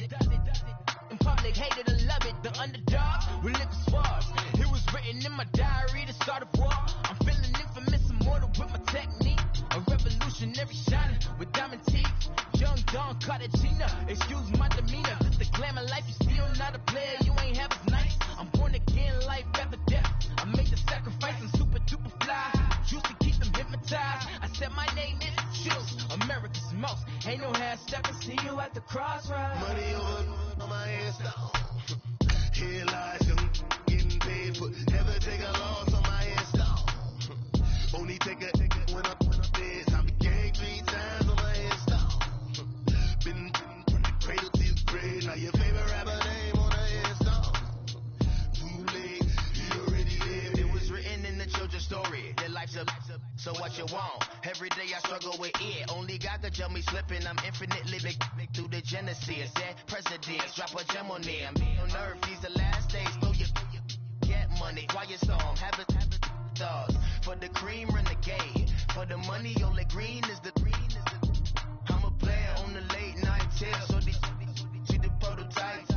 does it. In public, hate it or love it. The underdog will live as far. It was written in my diary to start a war. I'm feeling infamous, immortal with my technique. A revolutionary shining with diamond teeth. Young Don Cartagena, excuse my demeanor. This the glamour life, you still not a player. You ain't half as nice. I'm born again, life after death. I made the sacrifice, I'm super duper fly. Used to keep them hypnotized. I said my name is Juice, America's most. Ain't no half step, I see you at the crossroads. Money over on my head stop. Here lies him getting paid for. Never take a loss on my head stop. Only take a when I did. I became 3 times on my head stop. Been from the cradle to the grave. Now your favorite rapper name on a head stop. Too late, you already lived. It was written in the children's story. Their life's up, so what you want? Every day I struggle with it. Only God could tell me slipping. I'm infinitely big through the genesis. That presidents drop a gem on them. On earth, these the last days. Blow your get money. Quiet storm. Have it thoughts. For the cream, renegade. For the money, only green is the green. I'm a player on the late night tip. So the prototype.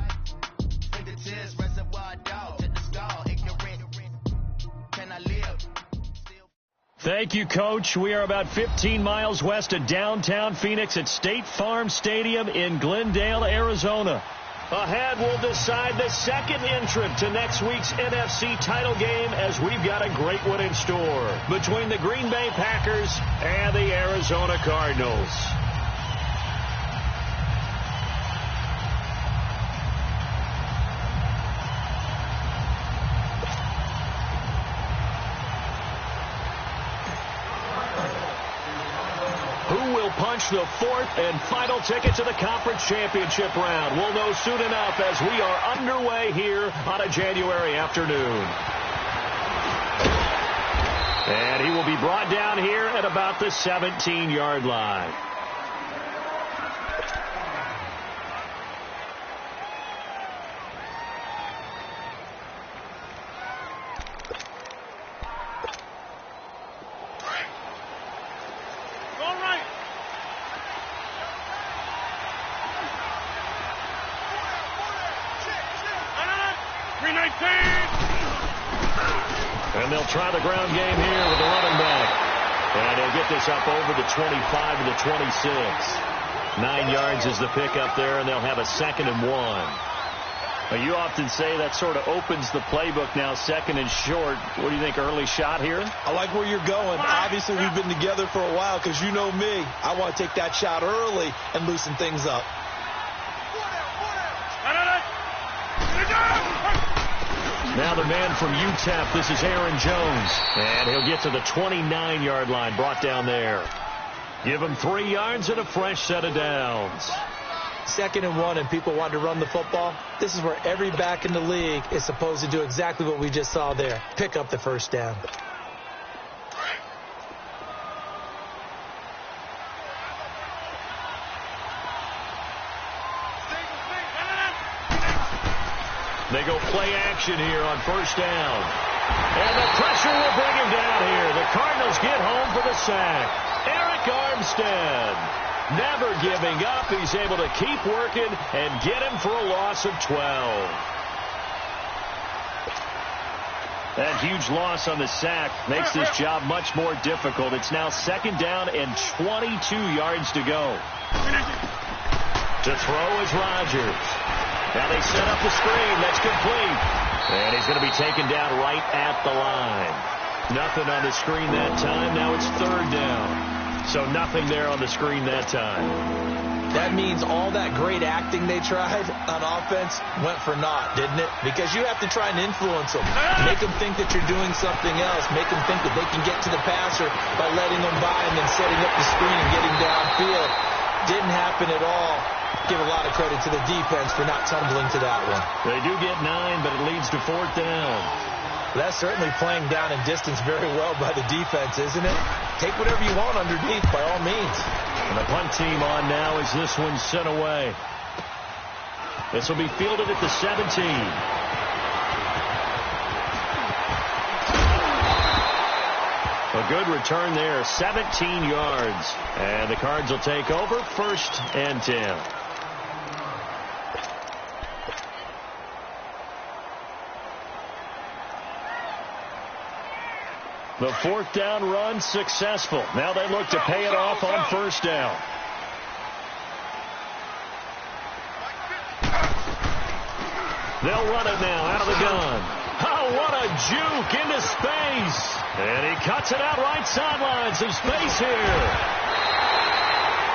Fingertips, reservoir dog to the skull. Ignorant. Can I live? Thank you, Coach. We are about 15 miles west of downtown Phoenix at State Farm Stadium in Glendale, Arizona. Ahead, we'll decide the second entrant to next week's NFC title game as we've got a great one in store between the Green Bay Packers and the Arizona Cardinals. Punch the fourth and final ticket to the conference championship round. We'll know soon enough as we are underway here on a January afternoon. And he will be brought down here at about the 17-yard line. And they'll try the ground game here with the running back. And he'll get this up over the 25 to the 26. 9 yards is the pickup there, and they'll have a 2nd and 1. Well, you often say that sort of opens the playbook now, 2nd and short. What do you think, early shot here? I like where you're going. Obviously, we've been together for a while because you know me. I want to take that shot early and loosen things up. Now the man from UTEP, this is Aaron Jones. And he'll get to the 29-yard line, brought down there. Give him 3 yards and a fresh set of downs. 2nd and 1 and people want to run the football. This is where every back in the league is supposed to do exactly what we just saw there. Pick up the first down. They go play action here on first down. And the pressure will bring him down here. The Cardinals get home for the sack. Eric Armstead, never giving up. He's able to keep working and get him for a loss of 12. That huge loss on the sack makes this job much more difficult. It's now 2nd down and 22 yards to go. To throw is Rodgers. Now they set up the screen. That's complete. And he's going to be taken down right at the line. Nothing on the screen that time. Now it's 3rd down. So nothing there on the screen that time. That means all that great acting they tried on offense went for naught, didn't it? Because you have to try and influence them. Make them think that you're doing something else. Make them think that they can get to the passer by letting them by and then setting up the screen and getting downfield. Didn't happen at all. Give a lot of credit to the defense for not tumbling to that one. They do get 9, but it leads to 4th down. That's certainly playing down in distance very well by the defense, isn't it? Take whatever you want underneath, by all means. And the punt team on now as this one's sent away. This will be fielded at the 17. A good return there, 17 yards. And the Cards will take over, 1st and 10. The fourth down run successful. Now they look to pay it off on first down. They'll run it now out of the gun. Oh, what a juke into space. And he cuts it out right sideline. Some space here.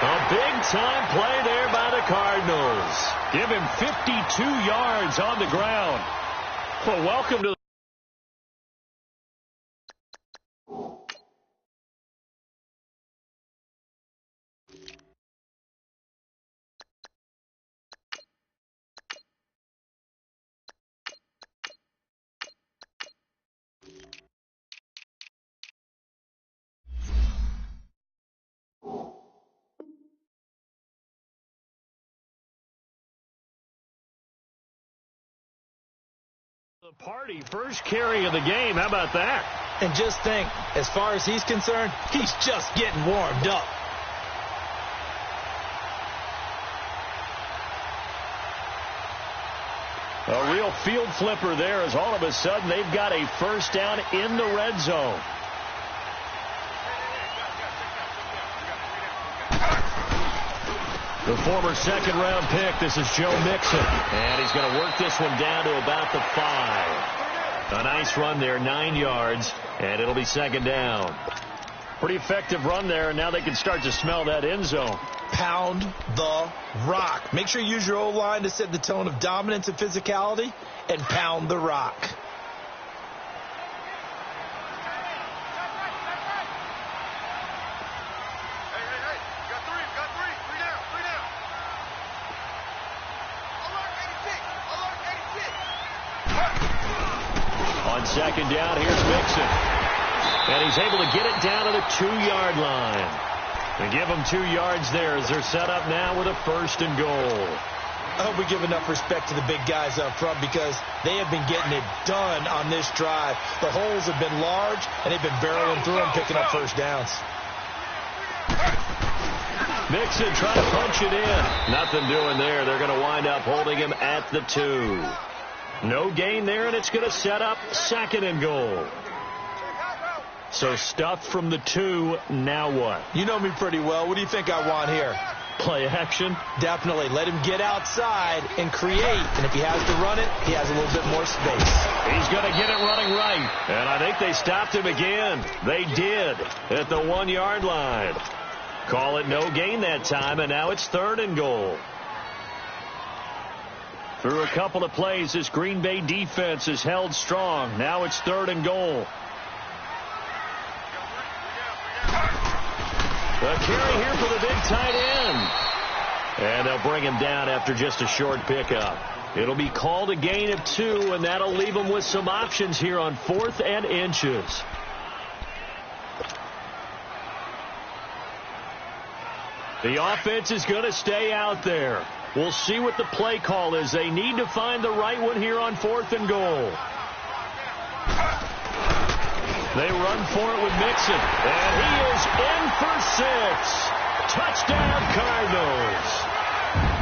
A big-time play there by the Cardinals. Give him 52 yards on the ground. Well, welcome to the party. First carry of the game. How about that? And just think, as far as he's concerned, he's just getting warmed up. A real field flipper there as all of a sudden they've got a first down in the red zone. The former second-round pick, this is Joe Mixon. And he's going to work this one down to about the 5. A nice run there, 9 yards, and it'll be second down. Pretty effective run there, and now they can start to smell that end zone. Pound the rock. Make sure you use your O-line to set the tone of dominance and physicality, and pound the rock. On second down, here's Mixon. And he's able to get it down to the 2-yard line. And give them 2 yards there as they're set up now with a first and goal. I hope we give enough respect to the big guys up front because they have been getting it done on this drive. The holes have been large, and they've been barreling through them, picking up first downs. Mixon trying to punch it in. Nothing doing there. They're going to wind up holding him at the 2. No gain there, and it's going to set up second and goal. So stuffed from the 2, now what? You know me pretty well. What do you think I want here? Play action? Definitely. Let him get outside and create. And if he has to run it, he has a little bit more space. He's going to get it running right. And I think they stopped him again. They did at the 1-yard line. Call it no gain that time, and now it's third and goal. Through a couple of plays, this Green Bay defense is held strong. Now it's third and goal. A carry here for the big tight end. And they'll bring him down after just a short pickup. It'll be called a gain of 2, and that'll leave them with some options here on 4th and inches. The offense is going to stay out there. We'll see what the play call is. They need to find the right one here on 4th and goal. They run for it with Mixon. And he is in for 6. Touchdown, Cardinals.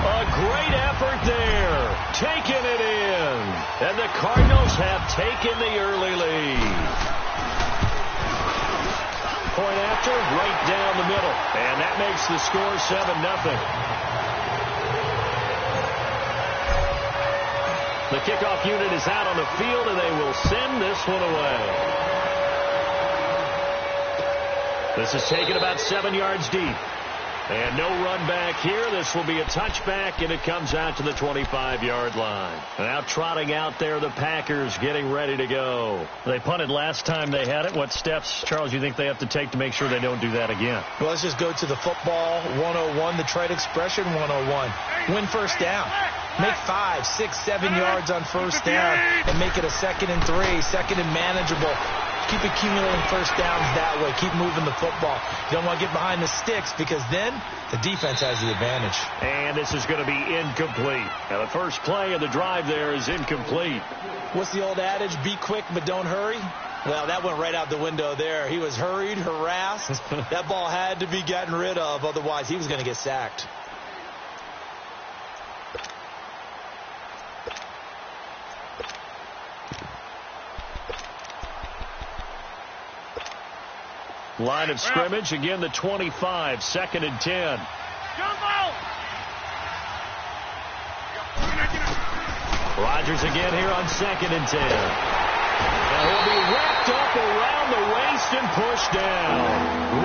A great effort there. Taking it in. And the Cardinals have taken the early lead. Point after, right down the middle. And that makes the score 7-0. The kickoff unit is out on the field, and they will send this one away. This is taken about 7 yards deep. And no run back here. This will be a touchback, and it comes out to the 25-yard line. Now trotting out there, the Packers getting ready to go. They punted last time they had it. What steps, Charles, you think they have to take to make sure they don't do that again? Well, let's just go to the football 101, the trade expression 101. Win first down. Make 5, 6, 7 yards on first down and make it a 2nd and 3, second and manageable. Keep accumulating first downs that way. Keep moving the football. You don't want to get behind the sticks because then the defense has the advantage. And this is going to be incomplete. Now, the first play of the drive there is incomplete. What's the old adage? Be quick, but don't hurry. Well, that went right out the window there. He was hurried, harassed. That ball had to be gotten rid of. Otherwise, he was going to get sacked. Line of scrimmage, again the 25, 2nd and 10. Rodgers again here on 2nd and 10. And he'll be wrapped up around the waist and pushed down.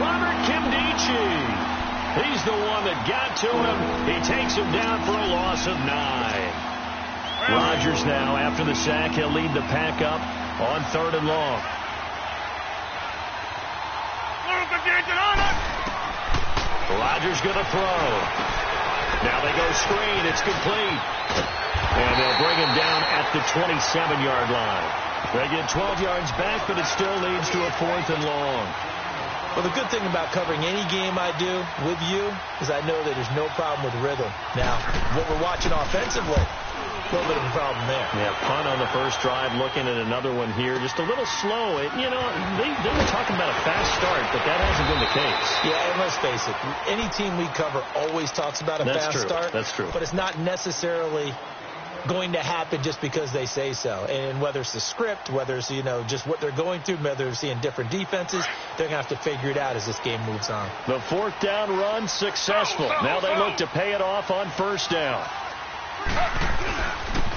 Robert Kimdichie. He's the one that got to him. He takes him down for a loss of 9. Rodgers now, after the sack, he'll lead the pack up on 3rd and long. Rodgers going to throw. Now they go screen. It's complete. And they'll bring him down at the 27-yard line. They get 12 yards back, but it still leads to a 4th and long. Well, the good thing about covering any game I do with you is I know that there's no problem with rhythm. Now, what we're watching offensively, a little bit of a problem there. Yeah, punt on the first drive, looking at another one here. Just a little slow. You know, they were talking about a fast start, but that hasn't been the case. Yeah, and let's face it, any team we cover always talks about a fast start. That's true. But it's not necessarily going to happen just because they say so. And whether it's the script, whether it's, just what they're going through, whether they're seeing different defenses, they're going to have to figure it out as this game moves on. The 4th down run successful. Now they look to pay it off on 1st down.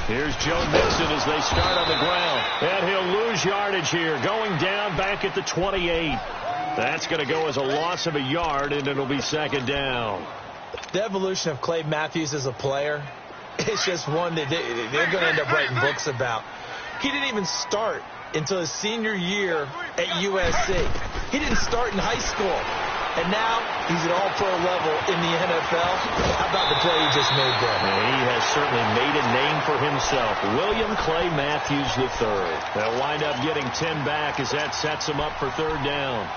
Here's Joe Mixon as they start on the ground. And he'll lose yardage here, going down back at the 28. That's going to go as a loss of a yard, and it'll be 2nd down. The evolution of Clay Matthews as a player, it's just one that they're going to end up writing books about. He didn't even start until his senior year at USC. He didn't start in high school. And now he's at all-pro level in the NFL. How about the play he just made there? And he has certainly made a name for himself. William Clay Matthews III. They'll wind up getting 10 back as that sets him up for 3rd down.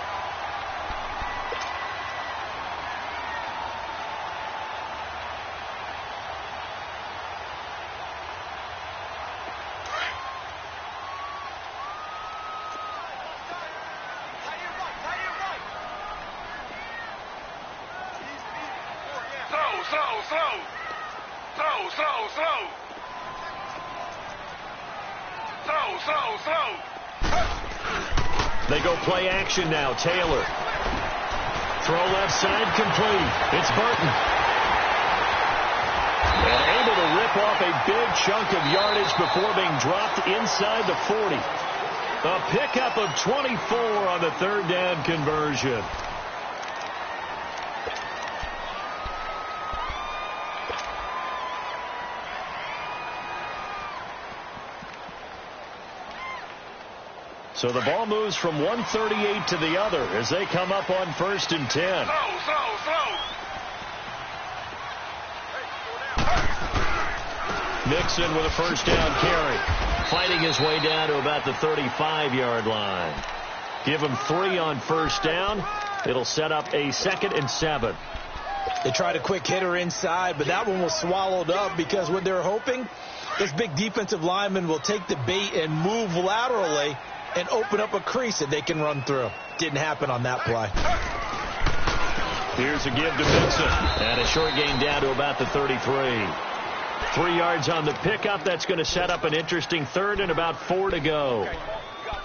They go play action now. Taylor. Throw left side complete. It's Burton. And able to rip off a big chunk of yardage before being dropped inside the 40. A pickup of 24 on the 3rd down conversion. So the ball moves from 138 to the other as they come up on 1st and 10. Mixon with a 1st down carry. Fighting his way down to about the 35-yard line. Give him 3 on 1st down. It'll set up a 2nd and 7. They tried a quick hitter inside, but that one was swallowed up because what they're hoping, this big defensive lineman will take the bait and move laterally and open up a crease that they can run through. Didn't happen on that play. Here's a give to Mixon. And a short gain down to about the 33. 3 yards on the pickup. That's going to set up an interesting 3rd and about 4 to go.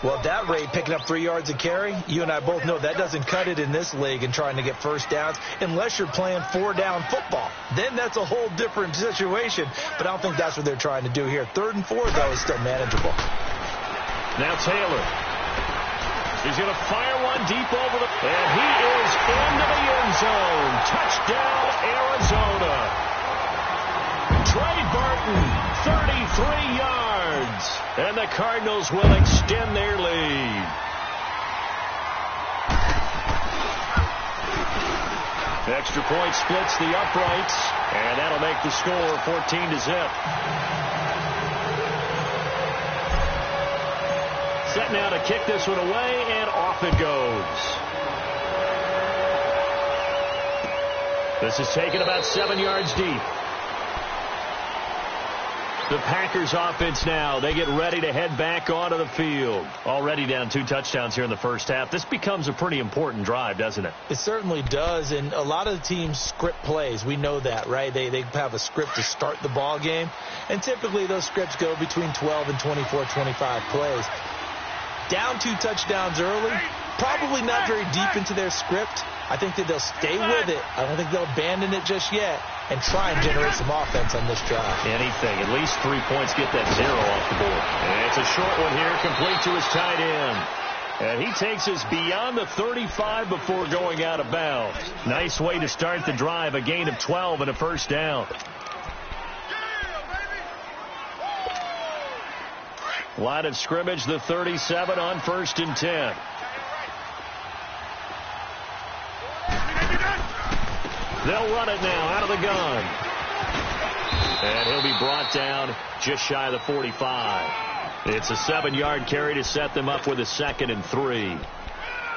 Well, at that rate, picking up 3 yards a carry, you and I both know that doesn't cut it in this league and trying to get 1st downs unless you're playing 4-down football. Then that's a whole different situation, but I don't think that's what they're trying to do here. 3rd and 4, though, is still manageable. Now Taylor. He's going to fire one deep over the... And he is into the end zone. Touchdown, Arizona. Trey Burton, 33 yards. And the Cardinals will extend their lead. Extra point splits the uprights. And that'll make the score 14-0. Set now to kick this one away, and off it goes. This is taken about 7 yards deep. The Packers offense now, they get ready to head back onto the field. Already down 2 touchdowns here in the first half. This becomes a pretty important drive, doesn't it? It certainly does, and a lot of the teams script plays. We know that, right? They have a script to start the ball game, and typically those scripts go between 12 and 24, 25 plays. Down 2 touchdowns early, Probably not very deep into their script. I think that they'll stay with it. I don't think they'll abandon it just yet and try and generate some offense on this drive. Anything. At least 3 points, get that 0 off the board. And it's a short one here, complete to his tight end. And he takes us beyond the 35 before going out of bounds. Nice way to start the drive, a gain of 12 and a first down. Line of scrimmage, the 37 on 1st and 10. They'll run it now out of the gun. And he'll be brought down just shy of the 45. It's a 7-yard carry to set them up with a 2nd and 3.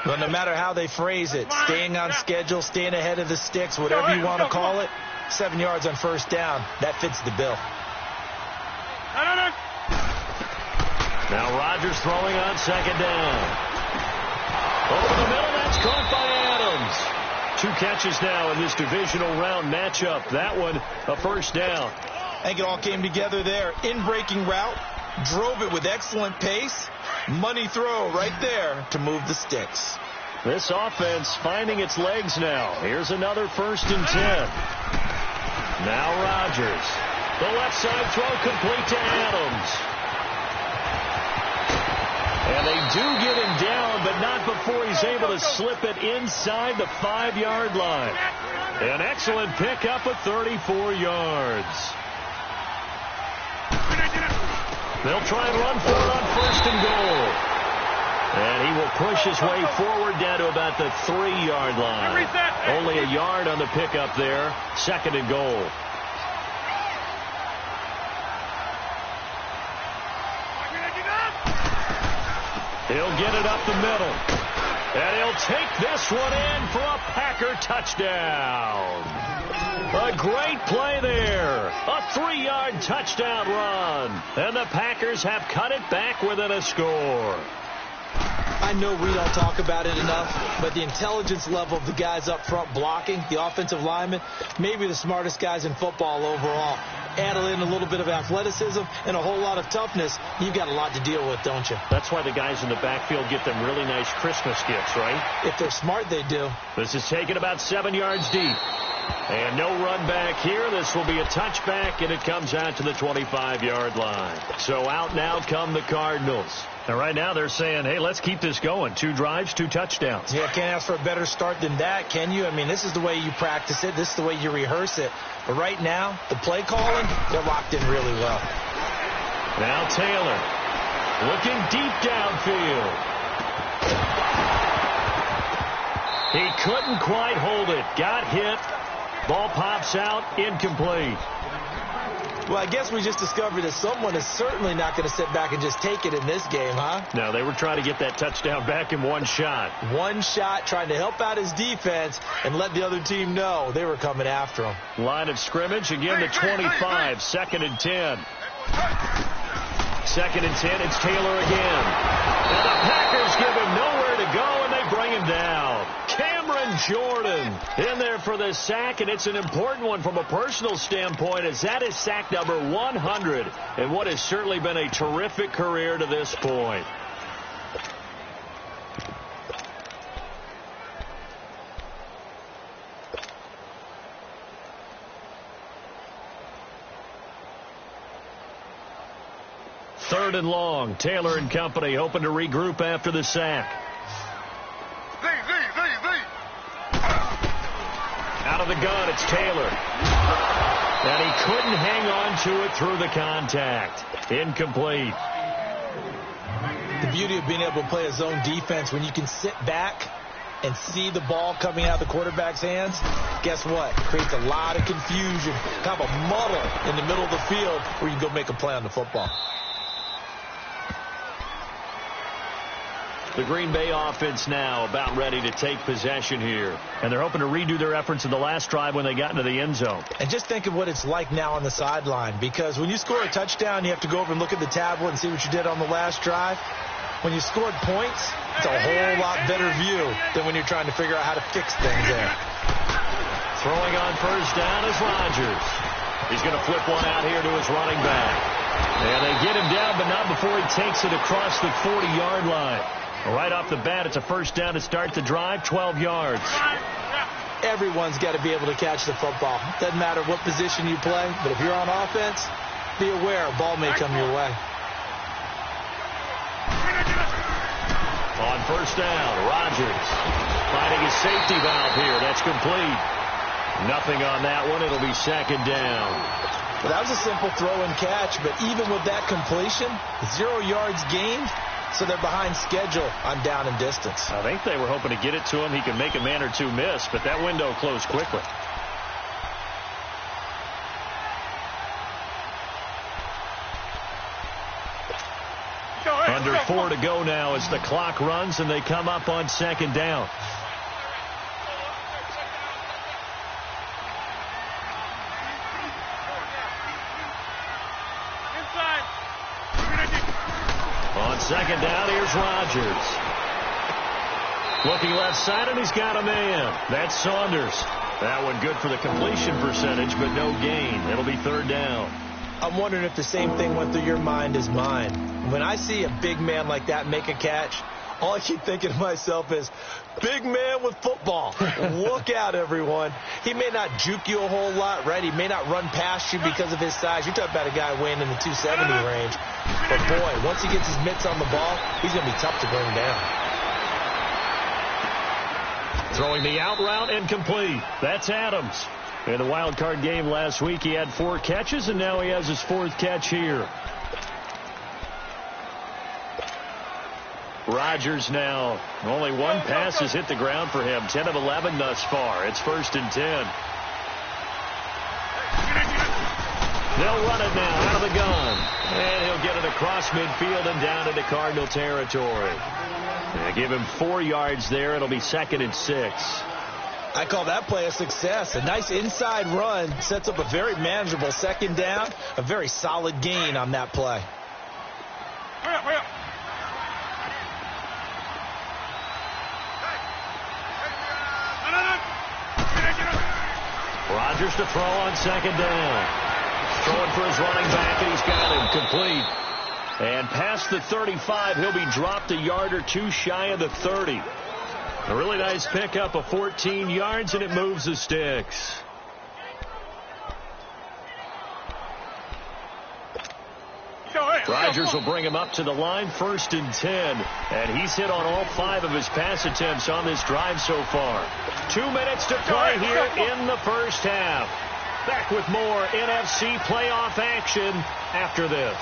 Well, no matter how they phrase it, staying on schedule, staying ahead of the sticks, whatever you want to call it, 7 yards on 1st down, that fits the bill. Now Rodgers throwing on 2nd down. Over the middle, that's caught by Adams. 2 catches now in this divisional round matchup. That one, a first down. I think it all came together there. In-breaking route, drove it with excellent pace. Money throw right there to move the sticks. This offense finding its legs now. Here's another 1st and 10. Now Rodgers. The left side throw complete to Adams. And they do get him down, but not before he's able to slip it inside the 5-yard line. An excellent pickup of 34 yards. They'll try and run for it on 1st and goal. And he will push his way forward down to about the 3-yard line. Only a yard on the pickup there. 2nd and goal. He'll get it up the middle. And he'll take this one in for a Packer touchdown. A great play there. A 3-yard touchdown run. And the Packers have cut it back within a score. I know we don't talk about it enough, but the intelligence level of the guys up front blocking, the offensive linemen, maybe the smartest guys in football overall. Add in a little bit of athleticism and a whole lot of toughness, you've got a lot to deal with, don't you? That's why the guys in the backfield get them really nice Christmas gifts, right? If they're smart, they do. This is taken about 7 yards deep. And no run back here. This will be a touchback, and it comes out to the 25-yard line. So out now come the Cardinals. And right now they're saying, hey, let's keep this going. 2 drives, 2 touchdowns. Yeah, can't ask for a better start than that, can you? I mean, this is the way you practice it. This is the way you rehearse it. But right now, the play calling, they're locked in really well. Now Taylor looking deep downfield. He couldn't quite hold it. Got hit. Ball pops out, incomplete. Well, I guess we just discovered that someone is certainly not going to sit back and just take it in this game, huh? No, they were trying to get that touchdown back in one shot. One shot, trying to help out his defense and let the other team know they were coming after him. Line of scrimmage, again the 25, 2nd and 10. 2nd and 10, it's Taylor again. And the Packers give him nowhere to go, and they bring him down. Cameron Jordan in there for the sack, and it's an important one from a personal standpoint, as that is sack number 100 in what has certainly been a terrific career to this point. Third and long. Taylor and company hoping to regroup after the sack. Out of the gun, it's Taylor. And he couldn't hang on to it through the contact. Incomplete. The beauty of being able to play a zone defense, when you can sit back and see the ball coming out of the quarterback's hands, guess what? It creates a lot of confusion, kind of a muddle in the middle of the field where you can go make a play on the football. The Green Bay offense now about ready to take possession here. And they're hoping to redo their efforts in the last drive when they got into the end zone. And just think of what it's like now on the sideline, because when you score a touchdown, you have to go over and look at the tablet and see what you did on the last drive. When you scored points, it's a whole lot better view than when you're trying to figure out how to fix things there. Throwing on first down is Rodgers. He's going to flip one out here to his running back. And they get him down, but not before he takes it across the 40-yard line. Right off the bat, it's a first down to start the drive, 12 yards. Everyone's got to be able to catch the football. Doesn't matter what position you play, but if you're on offense, be aware a ball may come your way. On first down, Rodgers finding his safety valve here. That's complete. Nothing on that one. It'll be second down. Well, that was a simple throw and catch, but even with that completion, 0 yards gained, so they're behind schedule on down and distance. I think they were hoping to get it to him. He can make a man or two miss, but that window closed quickly. Under 4 to go now as the clock runs and they come up on second down. On second down, here's Rodgers. Looking left side, and he's got a man. That's Saunders. That one good for the completion percentage, but no gain. It'll be third down. I'm wondering if the same thing went through your mind as mine. When I see a big man like that make a catch, all I keep thinking to myself is, big man with football. Look out, everyone. He may not juke you a whole lot, right? He may not run past you because of his size. You're talking about a guy weighing in the 270 range. But, boy, once he gets his mitts on the ball, he's going to be tough to bring down. Throwing the out route and complete. That's Adams. In the wild card game last week, he had 4 catches, and now he has his 4th catch here. Rodgers now. Only 1 pass has hit the ground for him. 10 of 11 thus far. It's 1st and 10. They'll run it now out of the gun. And he'll get it across midfield and down into Cardinal territory. They give him 4 yards there. It'll be 2nd and 6. I call that play a success. A nice inside run sets up a very manageable second down. A very solid gain on that play. Hurry up. Rodgers to throw on second down. Throwing for his running back, and he's got him complete. And past the 35, he'll be dropped a yard or 2 shy of the 30. A really nice pickup of 14 yards, and it moves the sticks. Rodgers will bring him up to the line, 1st and 10. And he's hit on all 5 of his pass attempts on this drive so far. 2 minutes to play here in the first half. Back with more NFC playoff action after this.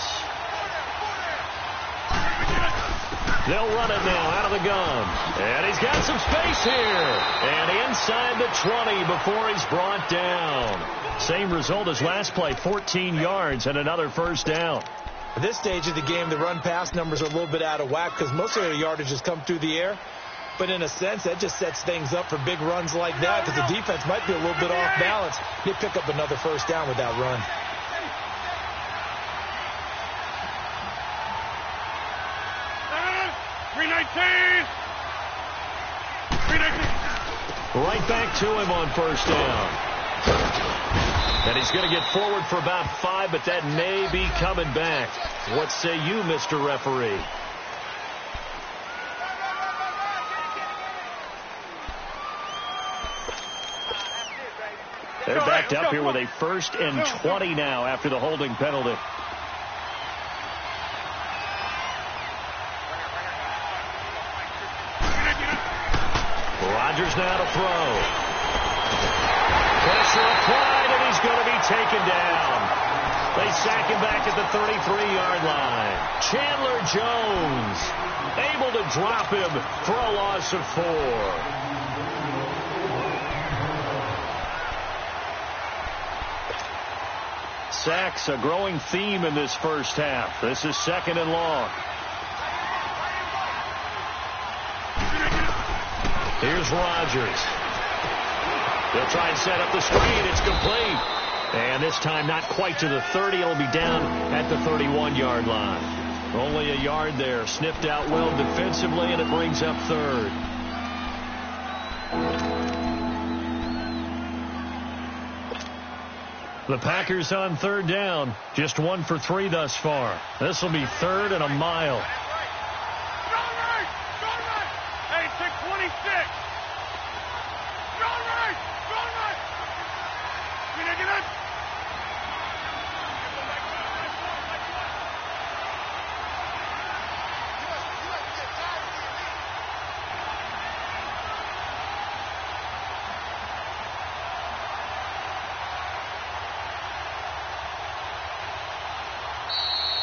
They'll run it now out of the gun. And he's got some space here. And inside the 20 before he's brought down. Same result as last play, 14 yards and another first down. At this stage of the game, the run-pass numbers are a little bit out of whack because most of their yardage has come through the air. But in a sense, that just sets things up for big runs like that because the defense might be a little bit off balance. They pick up another first down with that run. Right back to him on first down. And he's going to get forward for about 5, but that may be coming back. What say you, Mr. Referee? They're backed up here with a 1st and 20 now after the holding penalty. Rodgers now to throw. Pressure applied, and he's going to be taken down. They sack him back at the 33-yard line. Chandler Jones able to drop him for a loss of 4. Sacks a growing theme in this first half. This is 2nd and long. Here's Rodgers. They'll try and set up the screen. It's complete. And this time not quite to the 30. It'll be down at the 31-yard line. Only a yard there. Sniffed out well defensively, and it brings up 3rd. The Packers on 3rd down. Just 1 for 3 thus far. This will be 3rd and a mile.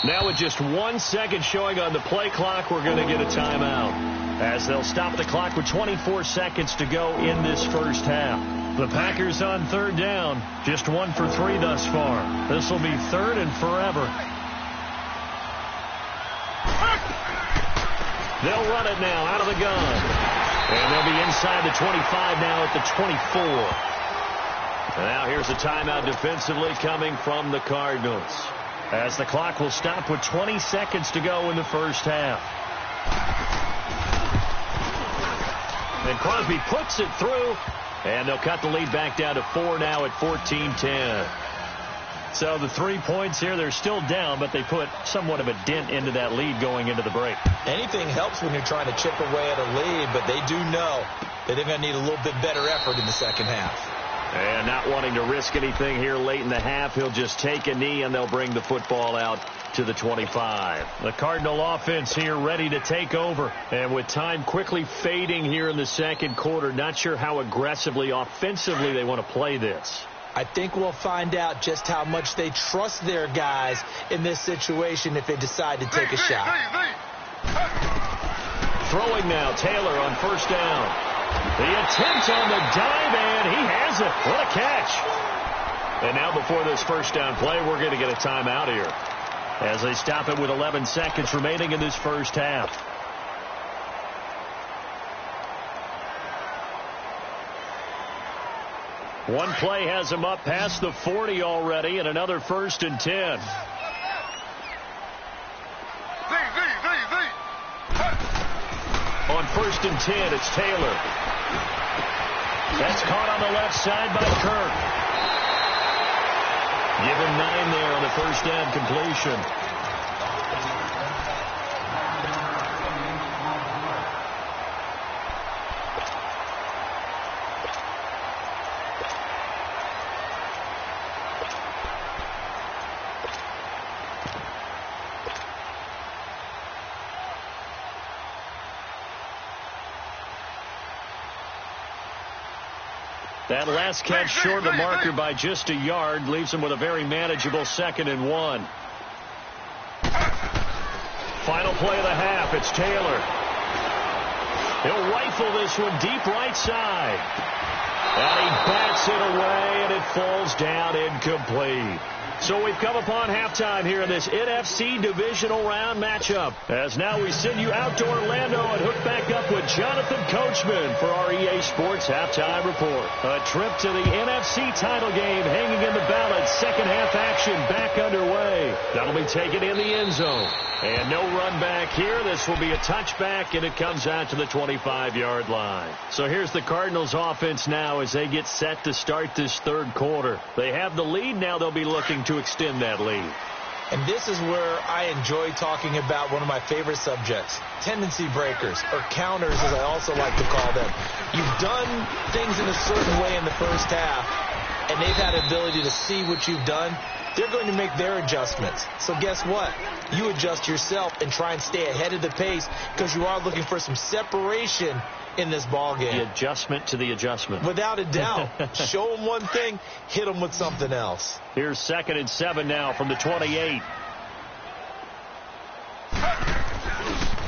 Now with just 1 second showing on the play clock, we're going to get a timeout, as they'll stop the clock with 24 seconds to go in this first half. The Packers on third down, just 1 for 3 thus far. This will be third and forever. They'll run it now out of the gun. And they'll be inside the 25 now at the 24. And now here's a timeout defensively coming from the Cardinals, as the clock will stop with 20 seconds to go in the first half. And Crosby puts it through, and they'll cut the lead back down to 4 now at 14-10. So the 3 points here, they're still down, but they put somewhat of a dent into that lead going into the break. Anything helps when you're trying to chip away at a lead, but they do know that they're going to need a little bit better effort in the second half. And not wanting to risk anything here late in the half, he'll just take a knee, and they'll bring the football out to the 25. The Cardinal offense here ready to take over. And with time quickly fading here in the second quarter, not sure how aggressively, offensively they want to play this. I think we'll find out just how much they trust their guys in this situation if they decide to take a shot. Throwing now, Taylor on first down. The attempt on the dive, and he has it. What a catch. And now before this first down play, we're going to get a timeout here, as they stop it with 11 seconds remaining in this first half. One play has him up past the 40 already, and another 1st and 10. On 1st and 10, it's Taylor. That's caught on the left side by Kirk. Given 9 there on the first down completion. That last catch short of the marker by just a yard leaves him with a very manageable 2nd and 1. Final play of the half. It's Taylor. He'll rifle this one deep right side. And he bats it away, and it falls down incomplete. So we've come upon halftime here in this NFC divisional round matchup, as now we send you out to Orlando and hook back up with Jonathan Coachman for our EA Sports Halftime Report. A trip to the NFC title game hanging in the balance. Second half action back underway. That'll be taken in the end zone. And no run back here. This will be a touchback, and it comes out to the 25-yard line. So here's the Cardinals offense now as they get set to start this third quarter. They have the lead. Now they'll be looking to extend that lead. And this is where I enjoy talking about one of my favorite subjects, tendency breakers, or counters as I also like to call them. You've done things in a certain way in the first half, and they've had the ability to see what you've done. They're going to make their adjustments. So guess what? You adjust yourself and try and stay ahead of the pace, because you are looking for some separation in this ball game. The adjustment to the adjustment. Without a doubt. Show them one thing, hit them with something else. Here's 2nd and 7 now from the 28.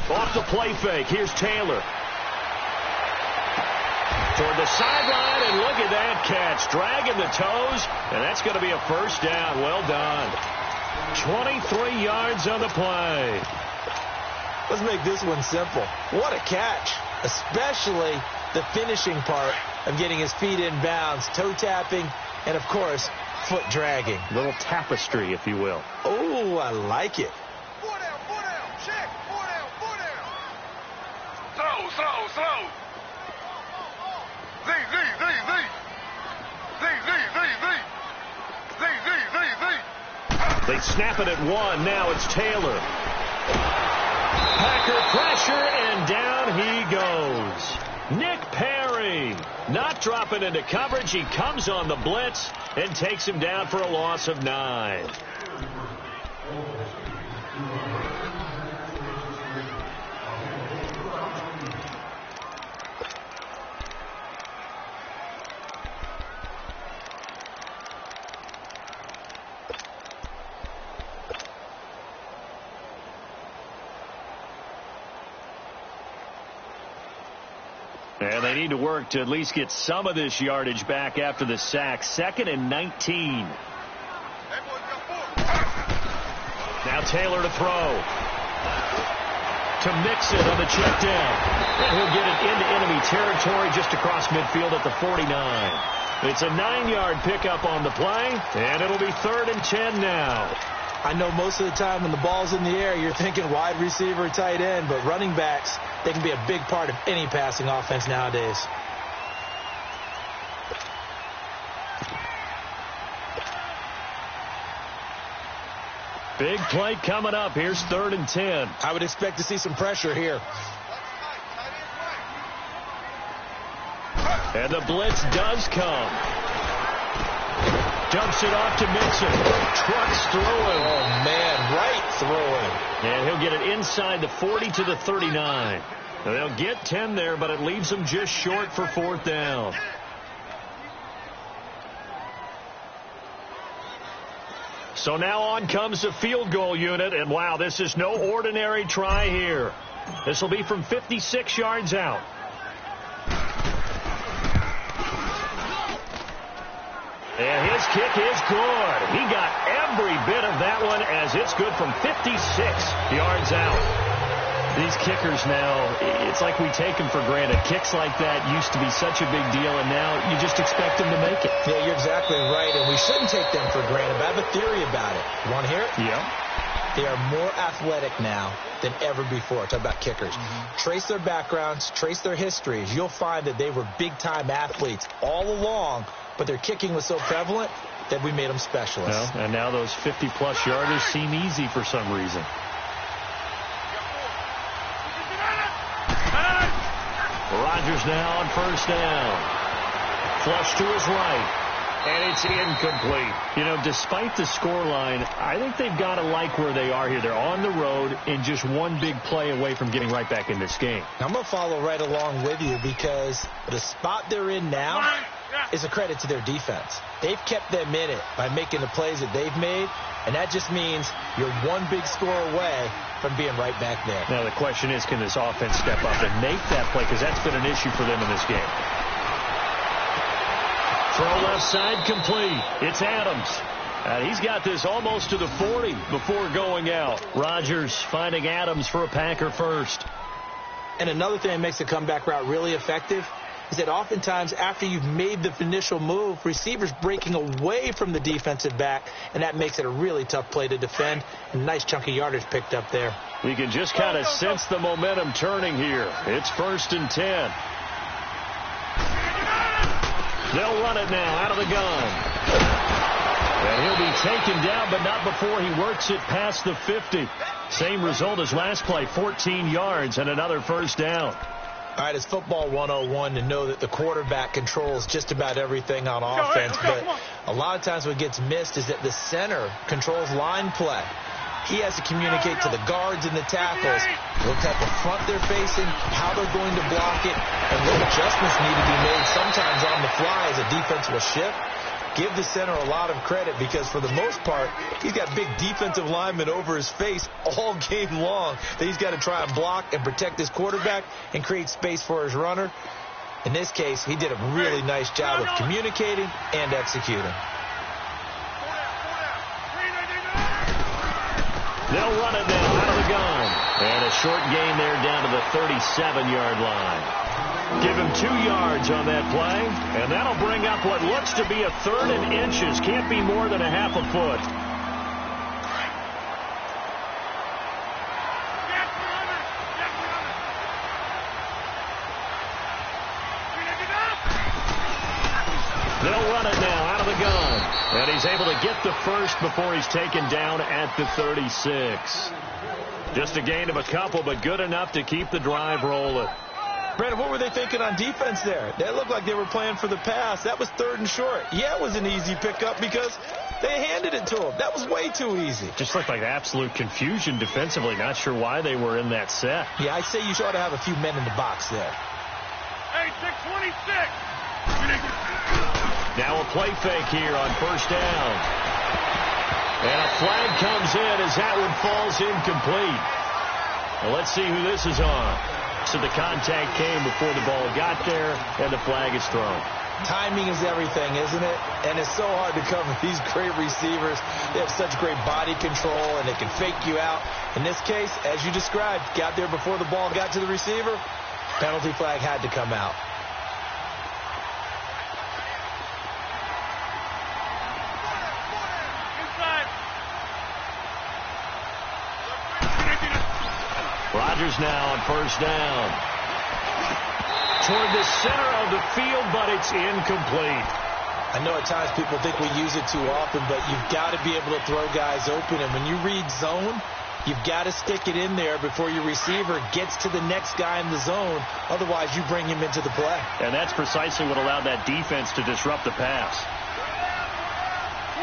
Off the play fake. Here's Taylor. Toward the sideline, and look at that catch. Dragging the toes, and that's going to be a first down. Well done. 23 yards on the play. Let's make this one simple. What a catch. Especially the finishing part of getting his feet in bounds, toe tapping, and, of course, foot dragging. Little tapestry, if you will. Oh, I like it. 4 down, check, 4 down, 4 down. Slow. Z. They snap it at 1. Now it's Taylor. Packer pressure, and down he goes. Nick Perry not dropping into coverage. He comes on the blitz and takes him down for a loss of 9. And they need to work to at least get some of this yardage back after the sack. 2nd and 19. Now Taylor to throw. To mix it on the check down. And he'll get it into enemy territory just across midfield at the 49. It's a 9-yard pickup on the play, and it'll be 3rd and 10 now. I know most of the time when the ball's in the air, you're thinking wide receiver, tight end, but running backs, they can be a big part of any passing offense nowadays. Big play coming up. Here's 3rd and 10. I would expect to see some pressure here. And the blitz does come. Dumps it off to Mixon. Trucks throwing. Oh, man, right throwing. And he'll get it inside the 40 to the 39. They'll get 10 there, but it leaves them just short for 4th down. So now on comes the field goal unit, and wow, this is no ordinary try here. This will be from 56 yards out. And his kick is good. He got every bit of that one as it's good from 56 yards out. These kickers now, it's like we take them for granted. Kicks like that used to be such a big deal, and now you just expect them to make it. Yeah, you're exactly right, and we shouldn't take them for granted, but I have a theory about it. You want to hear it? Yeah. They are more athletic now than ever before. Talk about kickers. Trace their backgrounds, trace their histories. You'll find that they were big-time athletes all along, but their kicking was so prevalent that we made them specialists. Well, and now those 50-plus yarders seem easy for some reason. Rodgers now on 1st down. Flush to his right. And it's incomplete. You know, despite the scoreline, I think they've got to like where they are here. They're on the road and just one big play away from getting right back in this game. I'm going to follow right along with you because the spot they're in now is a credit to their defense. They've kept them in it by making the plays that they've made, and that just means you're one big score away from being right back there. Now the question is, can this offense step up and make that play? Because that's been an issue for them in this game. Throw left side complete. It's Adams. He's got this almost to the 40 before going out. Rodgers finding Adams for a Packer first. And another thing that makes the comeback route really effective is that oftentimes after you've made the initial move, receivers breaking away from the defensive back, and that makes it a really tough play to defend. A nice chunk of yardage picked up there. We can just kind of sense the momentum turning here. It's 1st and 10. They'll run it now out of the gun. And he'll be taken down, but not before he works it past the 50. Same result as last play, 14 yards and another 1st down. All right, it's football 101 to know that the quarterback controls just about everything on offense, but a lot of times what gets missed is that the center controls line play. He has to communicate to the guards and the tackles what type of front they're facing, how they're going to block it, and what adjustments need to be made sometimes on the fly as a defense will shift. Give the center a lot of credit because for the most part, he's got big defensive linemen over his face all game long that he's got to try and block and protect his quarterback and create space for his runner. In this case, he did a really nice job of communicating and executing. They'll run it now out of the gun. And a short gain there down to the 37-yard line. Give him 2 yards on that play, and that'll bring up what looks to be a 3rd and inches. Can't be more than a half a foot. They'll run it now out of the gun. And he's able to get the first before he's taken down at the 36. Just a gain of a couple, but good enough to keep the drive rolling. Brandon, what were they thinking on defense there? They looked like they were playing for the pass. That was 3rd and short. Yeah, it was an easy pickup because they handed it to him. That was way too easy. Just looked like absolute confusion defensively. Not sure why they were in that set. Yeah, I'd say you ought to have a few men in the box there. Hey, 626. Now a play fake here on 1st down. And a flag comes in as that one falls incomplete. Well, let's see who this is on. So the contact came before the ball got there, and the flag is thrown. Timing is everything, isn't it? And it's so hard to cover these great receivers. They have such great body control, and they can fake you out. In this case, as you described, got there before the ball got to the receiver. Penalty flag had to come out. Rodgers now on first down. Toward the center of the field, but it's incomplete. I know at times people think we use it too often, but you've got to be able to throw guys open. And when you read zone, you've got to stick it in there before your receiver gets to the next guy in the zone. Otherwise, you bring him into the play. And that's precisely what allowed that defense to disrupt the pass.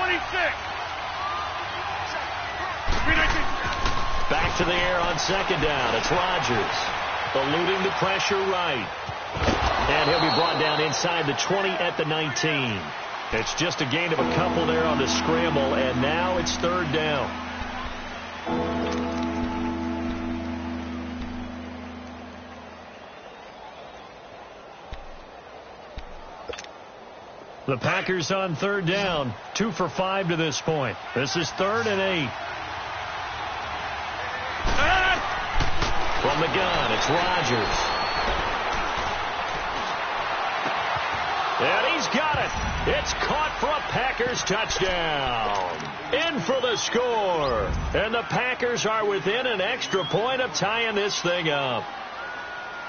26. Back to the air on second down. It's Rodgers. Eluding the pressure right. And he'll be brought down inside the 20 at the 19. It's just a gain of a couple there on the scramble, and now it's third down. The Packers on third down, 2 for 5 to this point. This is 3rd and 8. From the gun, it's Rodgers. And he's got it. It's caught for a Packers touchdown. In for the score. And the Packers are within an extra point of tying this thing up.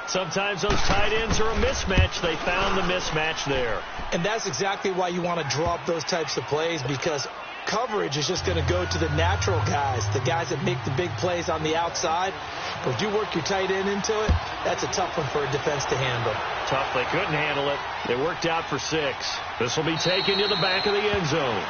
Sometimes those tight ends are a mismatch. They found the mismatch there. And that's exactly why you want to draw up those types of plays, because coverage is just going to go to the natural guys, the guys that make the big plays on the outside. But if you work your tight end into it, that's a tough one for a defense to handle. Tough. They couldn't handle it. It worked out for 6. This will be taken to the back of the end zone.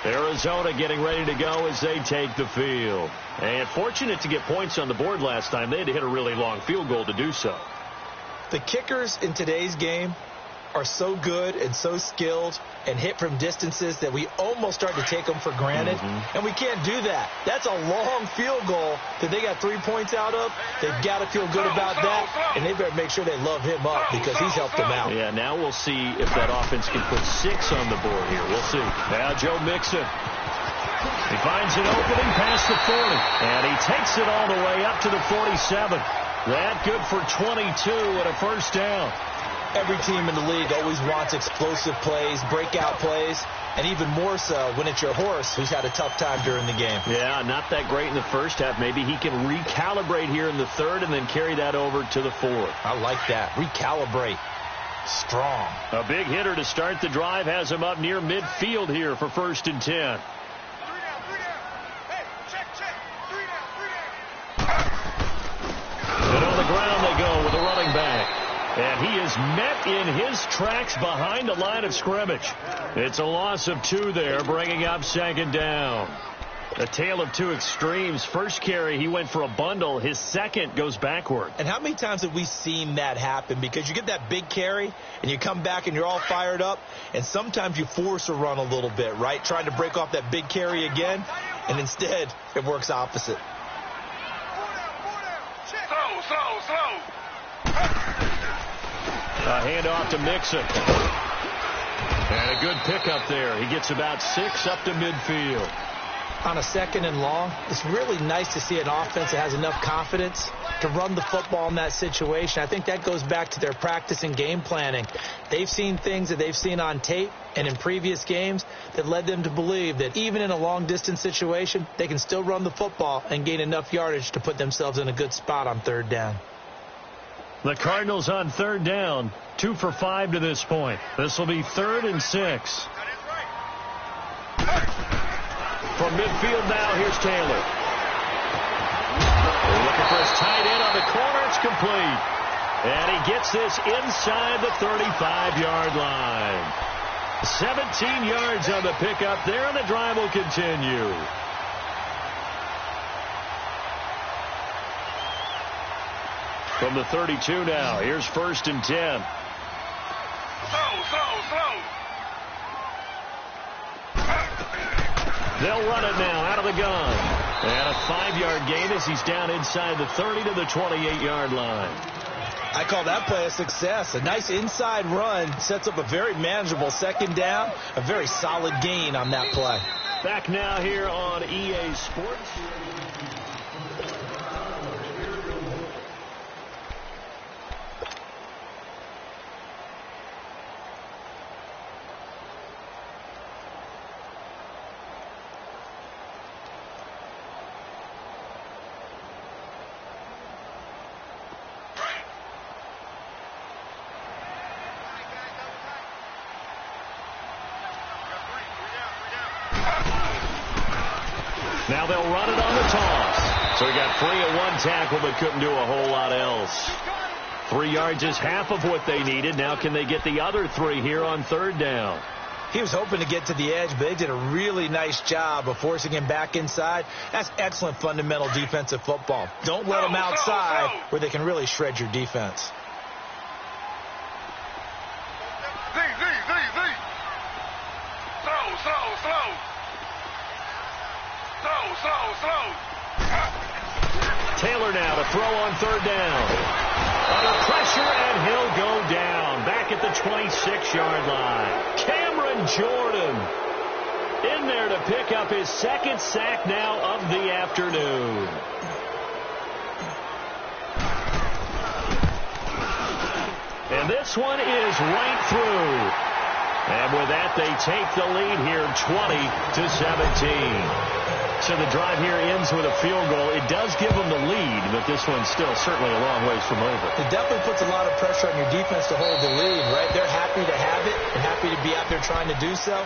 Arizona getting ready to go as they take the field. And fortunate to get points on the board last time. They had to hit a really long field goal to do so. The kickers in today's game are so good and so skilled and hit from distances that we almost start to take them for granted. And we can't do that. That's a long field goal that they got 3 points out of. They've got to feel good about that, and they better make sure they love him up because he's helped them out. Yeah, now we'll see if that offense can put 6 on the board here. We'll see. Now Joe Mixon. He finds an opening past the 40, and he takes it all the way up to the 47. That good for 22 and a first down. Every team in the league always wants explosive plays, breakout plays, and even more so when it's your horse who's had a tough time during the game. Yeah, not that great in the first half. Maybe he can recalibrate here in the third and then carry that over to the fourth. I like that. Recalibrate. Strong. A big hitter to start the drive has him up near midfield here for 1st and 10. And on the ground they go with a running back. And he is met in his tracks behind the line of scrimmage. It's a loss of 2 there, bringing up second down. A tale of 2 extremes. First carry, he went for a bundle. His second goes backward. And how many times have we seen that happen? Because you get that big carry, and you come back and you're all fired up, and sometimes you force a run a little bit, right? Trying to break off that big carry again, and instead it works opposite. Slow. A handoff to Mixon. And a good pickup there. He gets about 6 up to midfield. On a 2nd and long, it's really nice to see an offense that has enough confidence to run the football in that situation. I think that goes back to their practice and game planning. They've seen things that they've seen on tape and in previous games that led them to believe that even in a long-distance situation, they can still run the football and gain enough yardage to put themselves in a good spot on 3rd down. The Cardinals on 3rd down, 2 for 5 to this point. This will be 3rd and 6. From midfield now, here's Taylor. They're looking for his tight end on the corner. It's complete. And he gets this inside the 35-yard line. 17 yards on the pickup there, and the drive will continue. From the 32 now, here's 1st and 10. Slow. They'll run it now out of the gun. And a 5-yard gain as he's down inside the 30 to the 28-yard line. I call that play a success. A nice inside run sets up a very manageable second down, a very solid gain on that play. Back now here on EA Sports. Now they'll run it on the toss. So he got free at one tackle but couldn't do a whole lot else. 3 yards is half of what they needed. Now can they get the other 3 here on third down? He was hoping to get to the edge, but they did a really nice job of forcing him back inside. That's excellent fundamental defensive football. Don't let them outside where they can really shred your defense. Taylor now to throw on third down. Under pressure, and he'll go down. Back at the 26-yard line. Cameron Jordan in there to pick up his second sack now of the afternoon. And this one is right through. And with that, they take the lead here 20-17. So the drive here ends with a field goal. It does give them the lead, but this one's still certainly a long ways from over. It definitely puts a lot of pressure on your defense to hold the lead, right? They're happy to have it and happy to be out there trying to do so.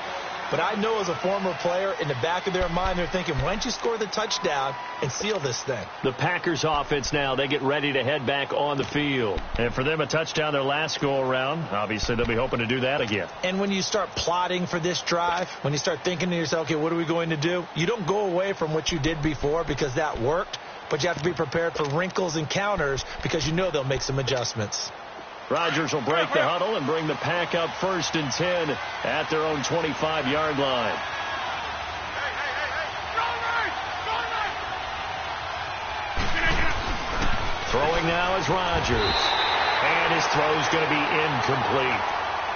But I know as a former player, in the back of their mind, they're thinking, why don't you score the touchdown and seal this thing? The Packers offense now, they get ready to head back on the field. And for them, a touchdown their last go-around. Obviously, they'll be hoping to do that again. And when you start plotting for this drive, when you start thinking to yourself, okay, what are we going to do? You don't go away from what you did before because that worked, but you have to be prepared for wrinkles and counters because you know they'll make some adjustments. Rodgers will break the huddle and bring the Pack up 1st and 10 at their own 25-yard line. Throwing now is Rodgers. And his throw's going to be incomplete.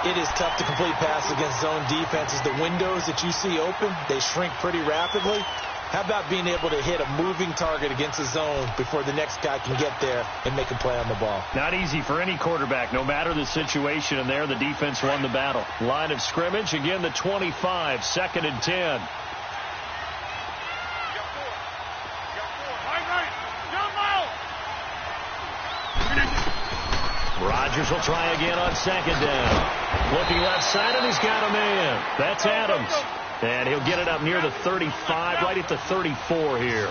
It is tough to complete passes against zone defenses. The windows that you see open, they shrink pretty rapidly. How about being able to hit a moving target against a zone before the next guy can get there and make a play on the ball? Not easy for any quarterback, no matter the situation. And there, the defense won the battle. Line of scrimmage, again, the 25, 2nd and 10. Rodgers will try again on 2nd down. Looking left side, and he's got a man. That's Adams. And he'll get it up near the 35, right at the 34 here.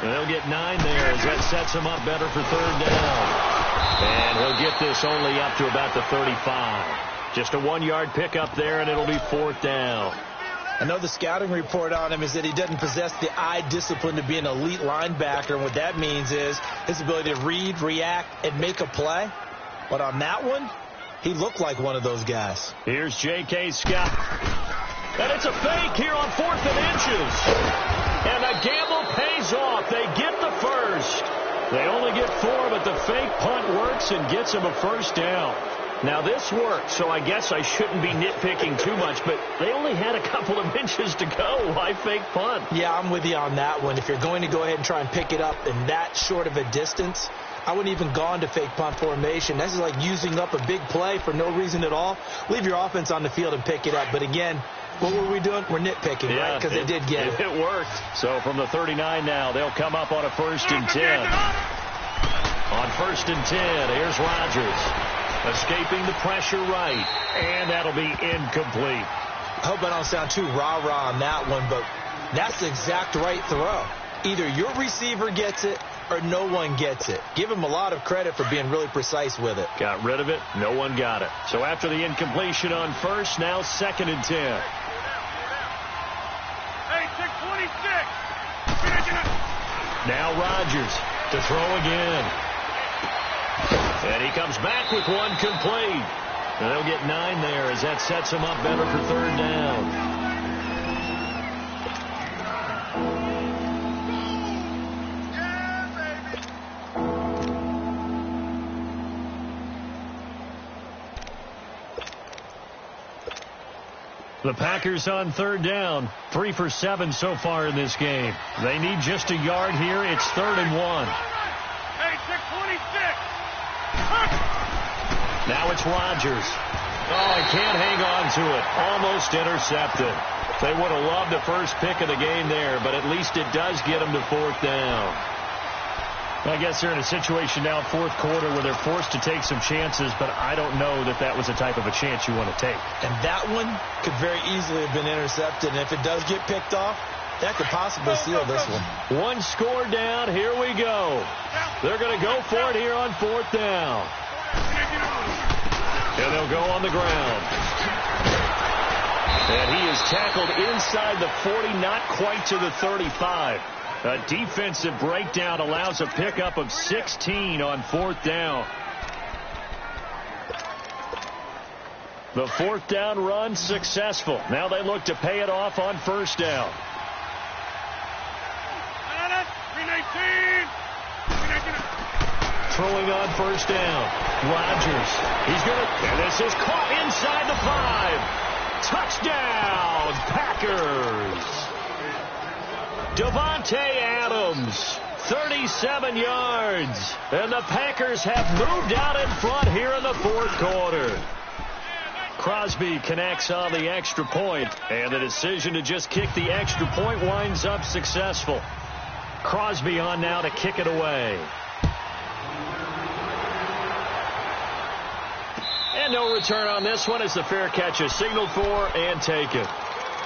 And they'll get 9 there as that sets him up better for 3rd down. And he'll get this only up to about the 35. Just a 1-yard pickup there, and it'll be 4th down. I know the scouting report on him is that he doesn't possess the eye discipline to be an elite linebacker. And what that means is his ability to read, react, and make a play. But on that one, he looked like one of those guys. Here's J.K. Scott. And it's a fake here on 4th and inches. And the gamble pays off. They get the first. They only get 4, but the fake punt works and gets them a 1st down. Now, this worked, so I guess I shouldn't be nitpicking too much, but they only had a couple of inches to go. Why fake punt? Yeah, I'm with you on that one. If you're going to go ahead and try and pick it up in that short of a distance, I wouldn't even gone to fake punt formation. This is like using up a big play for no reason at all. Leave your offense on the field and pick it up. But again, what were we doing? We're nitpicking, right? Because they did get it. It worked. So from the 39 now, they'll come up on a 1st and 10. On 1st and 10, here's Rodgers. Escaping the pressure right. And that'll be incomplete. I hope I don't sound too rah-rah on that one, but that's the exact right throw. Either your receiver gets it or no one gets it. Give him a lot of credit for being really precise with it. Got rid of it. No one got it. So after the incompletion on 1st, now 2nd and 10. Hey, 626. Now Rodgers to throw again. And he comes back with one complete. And they'll get 9 there as that sets him up better for 3rd down. The Packers on third down, 3 for 7 so far in this game. They need just a yard here. It's 3rd and 1. Hey, 626. Now it's Rodgers. Oh, he can't hang on to it. Almost intercepted. They would have loved the first pick of the game there, but at least it does get them to 4th down. I guess they're in a situation now, 4th quarter, where they're forced to take some chances, but I don't know that that was the type of a chance you want to take. And that one could very easily have been intercepted, and if it does get picked off, that could possibly seal this one. One score down. Here we go. They're going to go for it here on 4th down. And they'll go on the ground. And he is tackled inside the 40, not quite to the 35. A defensive breakdown allows a pickup of 16 on 4th down. The 4th down run successful. Now they look to pay it off on 1st down. 319. Throwing on 1st down. Rodgers. He's going to... And this is caught inside the 5. Touchdown, Packers. Devontae Adams, 37 yards. And the Packers have moved out in front here in the 4th quarter. Crosby connects on the extra point, and the decision to just kick the extra point winds up successful. Crosby on now to kick it away. And no return on this one as the fair catch is signaled for and taken.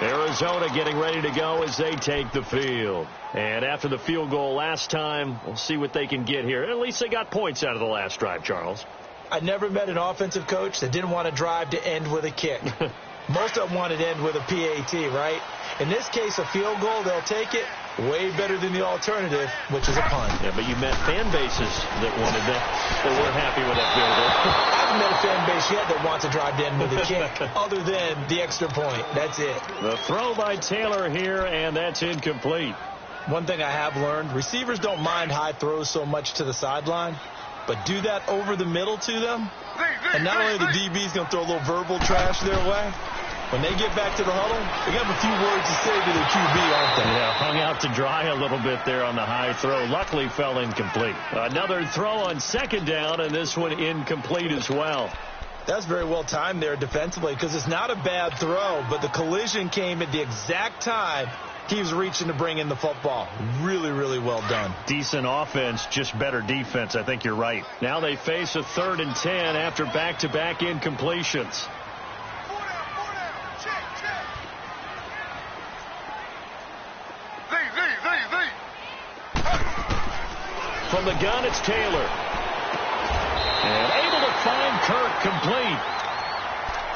Arizona getting ready to go as they take the field. And after the field goal last time, we'll see what they can get here. At least they got points out of the last drive, Charles. I never met an offensive coach that didn't want to drive to end with a kick. Most of them wanted to end with a PAT, right? In this case, a field goal, they'll take it. Way better than the alternative, which is a punt. Yeah, but you met fan bases that wanted that weren't happy with that field goal. I've met a fan base yet that wants to drive to end with a kick, other than the extra point. That's it. The throw by Taylor here, and that's incomplete. One thing I have learned, receivers don't mind high throws so much to the sideline, but do that over the middle to them, and not only the DB's going to throw a little verbal trash their way, when they get back to the huddle, they have a few words to say to their QB, aren't they? Yeah, hung out to dry a little bit there on the high throw. Luckily fell incomplete. Another throw on 2nd down, and this one incomplete as well. That's very well timed there defensively, because it's not a bad throw, but the collision came at the exact time he was reaching to bring in the football. Really, really well done. Decent offense, just better defense. I think you're right. Now they face a 3rd and 10 after back-to-back incompletions. From the gun, it's Taylor. And able to find Kirk complete.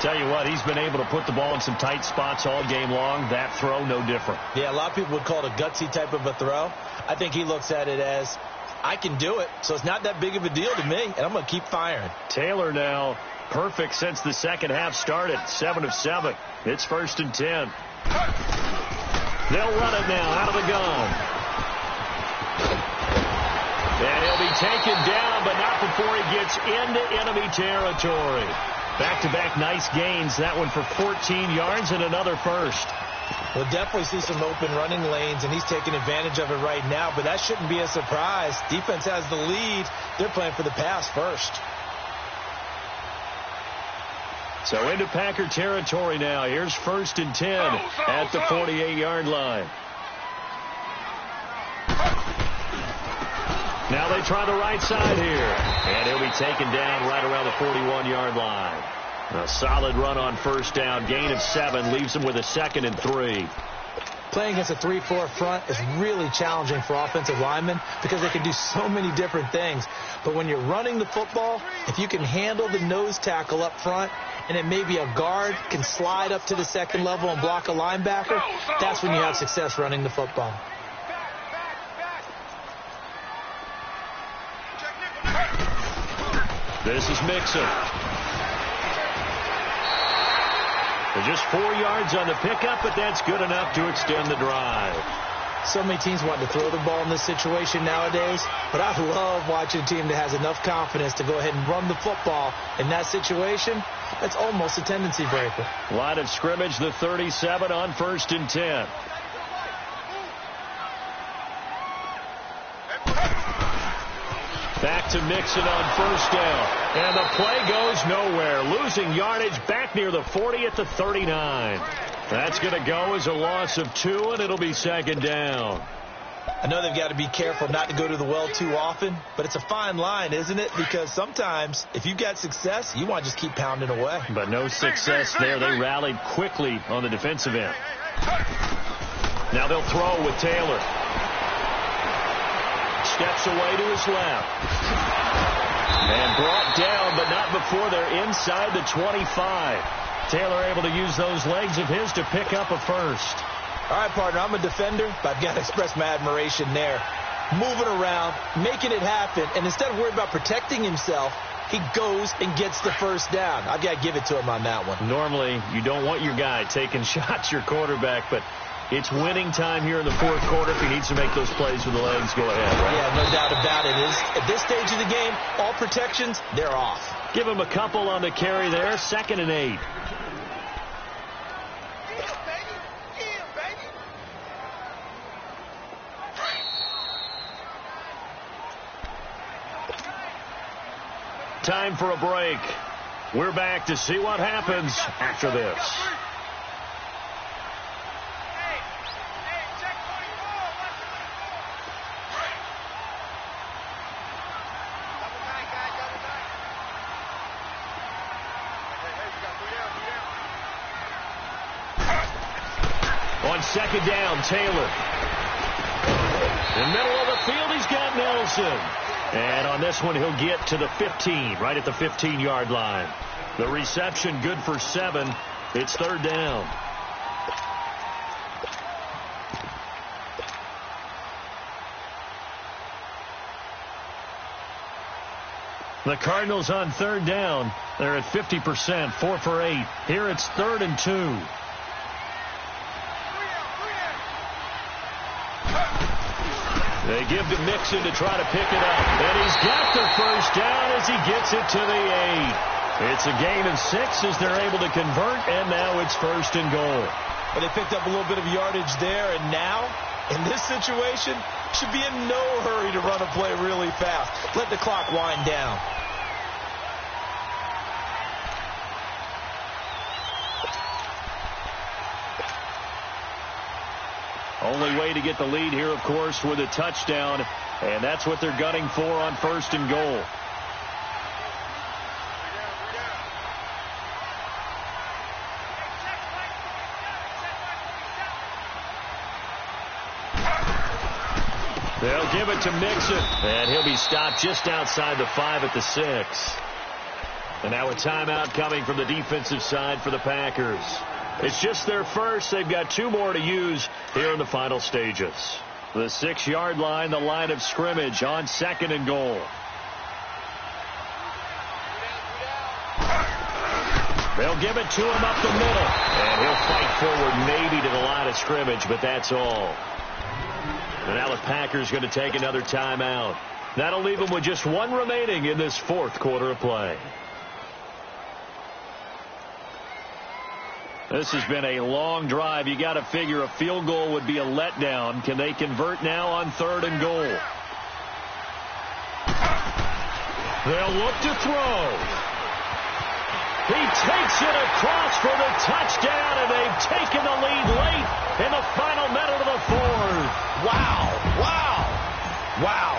Tell you what, he's been able to put the ball in some tight spots all game long. That throw, no different. Yeah, a lot of people would call it a gutsy type of a throw. I think he looks at it as, I can do it, so it's not that big of a deal to me, and I'm going to keep firing. Taylor now perfect since the second half started. 7 of 7. It's 1st and 10. They'll run it now out of the gun. And he'll be taken down, but not before he gets into enemy territory. Back-to-back nice gains. That one for 14 yards and another first. We'll definitely see some open running lanes, and he's taking advantage of it right now, but that shouldn't be a surprise. Defense has the lead. They're playing for the pass first. So into Packer territory now. Here's 1st and 10 at the 48-yard line. Now they try the right side here. And he'll be taken down right around the 41-yard line. A solid run on 1st down. Gain of 7 leaves him with a 2nd and 3. Playing against a 3-4 front is really challenging for offensive linemen because they can do so many different things. But when you're running the football, if you can handle the nose tackle up front, and then maybe a guard can slide up to the 2nd level and block a linebacker, that's when you have success running the football. This is Mixon. Just 4 yards on the pickup, but that's good enough to extend the drive. So many teams want to throw the ball in this situation nowadays, but I love watching a team that has enough confidence to go ahead and run the football. In that situation, that's almost a tendency breaker. Line of scrimmage, the 37 on 1st and 10. Back to Mixon on 1st down. And the play goes nowhere. Losing yardage back near the 40 at the 39. That's going to go as a loss of 2, and it'll be 2nd down. I know they've got to be careful not to go to the well too often, but it's a fine line, isn't it? Because sometimes if you've got success, you want to just keep pounding away. But no success there. They rallied quickly on the defensive end. Now they'll throw with Taylor. Steps away to his left. And brought down, but not before they're inside the 25. Taylor able to use those legs of his to pick up a first. All right, partner, I'm a defender, but I've got to express my admiration there. Moving around, making it happen, and instead of worrying about protecting himself, he goes and gets the first down. I've got to give it to him on that one. Normally, you don't want your guy taking shots, your quarterback, but it's winning time here in the 4th quarter. If he needs to make those plays with the legs, go ahead. Right? Yeah, no doubt about it. At this stage of the game, all protections, they're off. Give him a couple on the carry there. 2nd and 8. Time for a break. We're back to see what happens after this. On 2nd down, Taylor. In the middle of the field, he's got Nelson. And on this one, he'll get to the 15, right at the 15-yard line. The reception good for 7. It's 3rd down. The Cardinals on 3rd down. They're at 50%, 4 for 8. Here it's 3rd and 2. They give to Mixon to try to pick it up. And he's got the first down as he gets it to the 8. It's a gain of 6 as they're able to convert, and now it's 1st and goal. Well, they picked up a little bit of yardage there, and now, in this situation, should be in no hurry to run a play really fast. Let the clock wind down. Only way to get the lead here, of course, with a touchdown, and that's what they're gunning for on 1st and goal. They'll give it to Mixon, and he'll be stopped just outside the 5 at the 6. And now a timeout coming from the defensive side for the Packers. It's just their first. They've got 2 more to use here in the final stages. The 6-yard line, the line of scrimmage on 2nd and goal. They'll give it to him up the middle. And he'll fight forward maybe to the line of scrimmage, but that's all. And now the Packers going to take another timeout. That'll leave them with just 1 remaining in this 4th quarter of play. This has been a long drive. You got to figure a field goal would be a letdown. Can they convert now on 3rd and goal? They'll look to throw. He takes it across for the touchdown, and they've taken the lead late in the final minute of the 4th. Wow.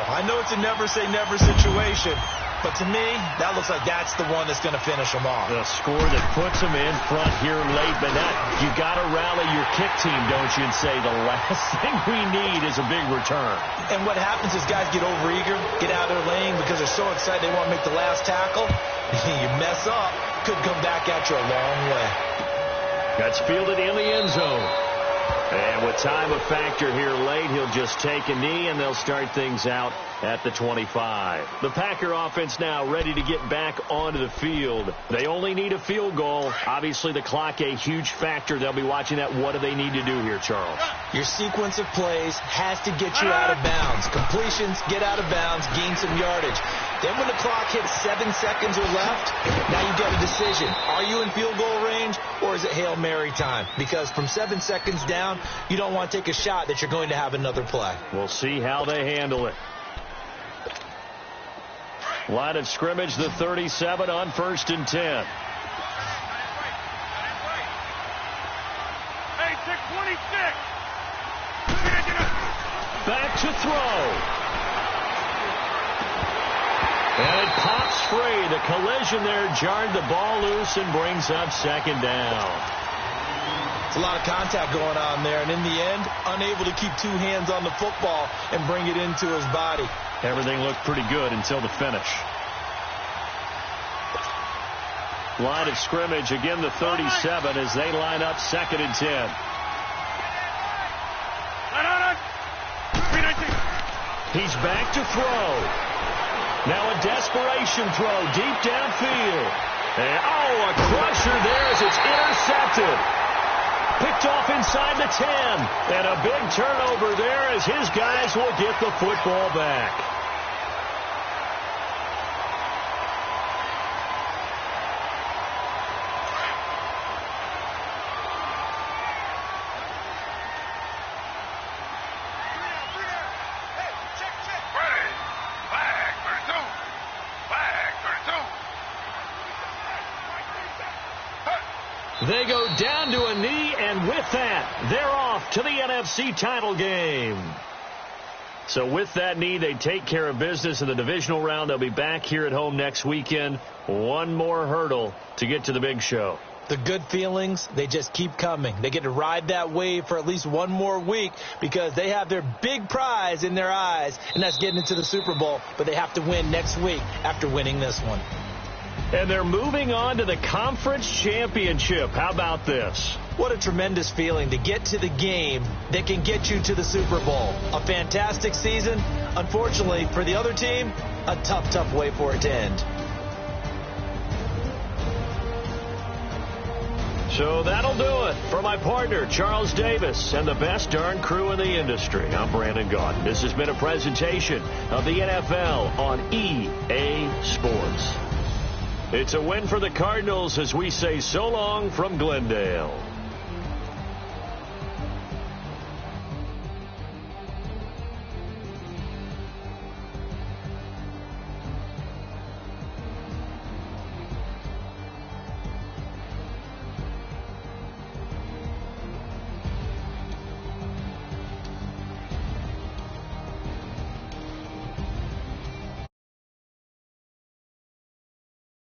I know it's a never-say-never situation, but to me, that looks like that's the one that's going to finish them off. The score that puts them in front here late, but you got to rally your kick team, don't you, and say the last thing we need is a big return. And what happens is guys get overeager, get out of their lane because they're so excited they want to make the last tackle. You mess up, could come back at you a long way. That's fielded in the end zone. And with time a factor here late. He'll just take a knee, and they'll start things out at the 25. The Packer offense now ready to get back onto the field. They only need a field goal. Obviously, the clock a huge factor. They'll be watching that. What do they need to do here, Charles? Your sequence of plays has to get you out of bounds. Completions, get out of bounds, gain some yardage. Then when the clock hits 7 seconds or left, now you've got a decision. Are you in field goal range, or is it Hail Mary time? Because from 7 seconds down, you don't want to take a shot that you're going to have another play. We'll see how they handle it. Line of scrimmage, the 37 on 1st and 10. Hey, 626. Back to throw. And it pops free. The collision there jarred the ball loose and brings up 2nd down. It's a lot of contact going on there, and in the end, unable to keep 2 hands on the football and bring it into his body. Everything looked pretty good until the finish. Line of scrimmage, again the 37 as they line up 2nd and 10. He's back to throw. Now a desperation throw deep downfield. And, a crusher there as it's intercepted. Picked off inside the 10. And a big turnover there as his guys will get the football back. They go down to a knee, and with that, they're off to the NFC title game. So with that knee, they take care of business in the divisional round. They'll be back here at home next weekend. One more hurdle to get to the big show. The good feelings, they just keep coming. They get to ride that wave for at least one more week because they have their big prize in their eyes, and that's getting into the Super Bowl. But they have to win next week after winning this one. And they're moving on to the conference championship. How about this? What a tremendous feeling to get to the game that can get you to the Super Bowl. A fantastic season. Unfortunately, for the other team, a tough way for it to end. So that'll do it. For my partner, Charles Davis, and the best darn crew in the industry, I'm Brandon Gaudin. This has been a presentation of the NFL on EA Sports. It's a win for the Cardinals as we say so long from Glendale.